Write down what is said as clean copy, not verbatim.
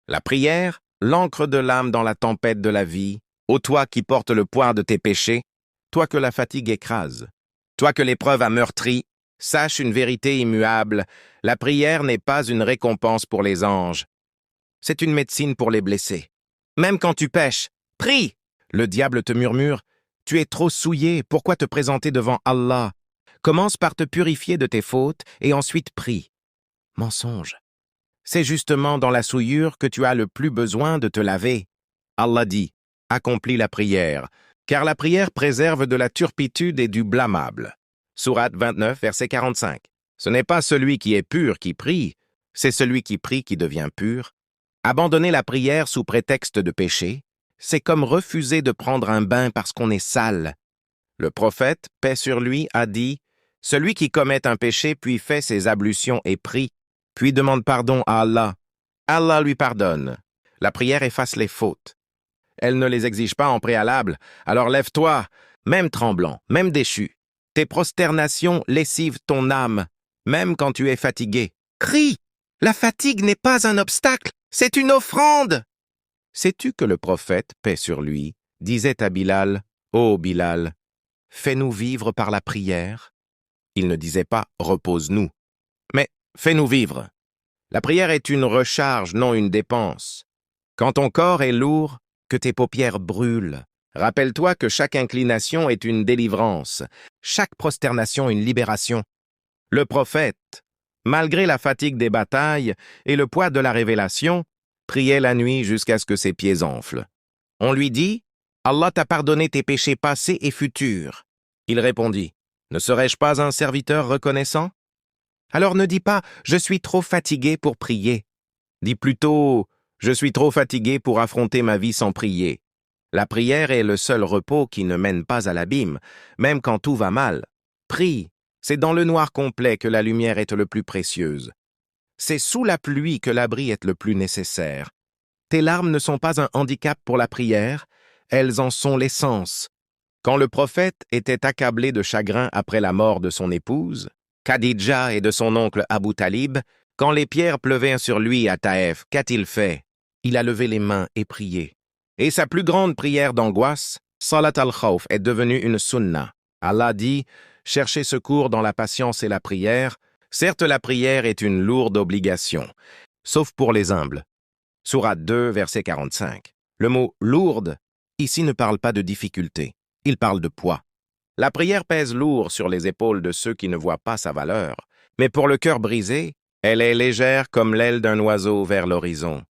La prière, l'encre de l'âme dans la tempête de la vie, ô toi qui portes le poids de tes péchés, toi que la fatigue écrase, toi que l'épreuve a meurtri, sache une vérité immuable, la prière n'est pas une récompense pour les anges, c'est une médecine pour les blessés. Même quand tu pèches, prie! Le diable te murmure, tu es trop souillé, pourquoi te présenter devant Allah? Commence par te purifier de tes fautes et ensuite prie. Mensonge. C'est justement dans la souillure que tu as le plus besoin de te laver. Allah dit, accomplis la prière, car la prière préserve de la turpitude et du blâmable. Sourate 29, verset 45. Ce n'est pas celui qui est pur qui prie, c'est celui qui prie qui devient pur. Abandonner la prière sous prétexte de péché, c'est comme refuser de prendre un bain parce qu'on est sale. Le prophète, paix sur lui, a dit, « Celui qui commet un péché puis fait ses ablutions et prie, puis demande pardon à Allah. Allah lui pardonne. La prière efface les fautes. Elle ne les exige pas en préalable, alors lève-toi, même tremblant, même déchu. Tes prosternations lessivent ton âme, même quand tu es fatigué. Crie! La fatigue n'est pas un obstacle, c'est une offrande! Sais-tu que le prophète, paix sur lui, disait à Bilal, « Ô Bilal, fais-nous vivre par la prière ?» Il ne disait pas « repose-nous », mais « fais-nous vivre ». La prière est une recharge, non une dépense. Quand ton corps est lourd, que tes paupières brûlent, rappelle-toi que chaque inclination est une délivrance, chaque prosternation une libération. Le prophète, malgré la fatigue des batailles et le poids de la révélation, priait la nuit jusqu'à ce que ses pieds enflent. On lui dit, « Allah t'a pardonné tes péchés passés et futurs. » Il répondit, « Ne serais-je pas un serviteur reconnaissant ?» Alors ne dis pas « Je suis trop fatigué pour prier ». Dis plutôt « Je suis trop fatigué pour affronter ma vie sans prier ». La prière est le seul repos qui ne mène pas à l'abîme, même quand tout va mal. Prie, c'est dans le noir complet que la lumière est le plus précieuse. C'est sous la pluie que l'abri est le plus nécessaire. Tes larmes ne sont pas un handicap pour la prière, elles en sont l'essence. Quand le prophète était accablé de chagrin après la mort de son épouse, Khadija et de son oncle Abu Talib, quand les pierres pleuvaient sur lui à Taïf, qu'a-t-il fait? Il a levé les mains et prié. Et sa plus grande prière d'angoisse, Salat al-Khawf, est devenue une sunna. Allah dit, cherchez secours dans la patience et la prière. Certes, la prière est une lourde obligation, sauf pour les humbles. Sourate 2, verset 45. Le mot « lourde » ici ne parle pas de difficulté, il parle de poids. La prière pèse lourd sur les épaules de ceux qui ne voient pas sa valeur, mais pour le cœur brisé, elle est légère comme l'aile d'un oiseau vers l'horizon.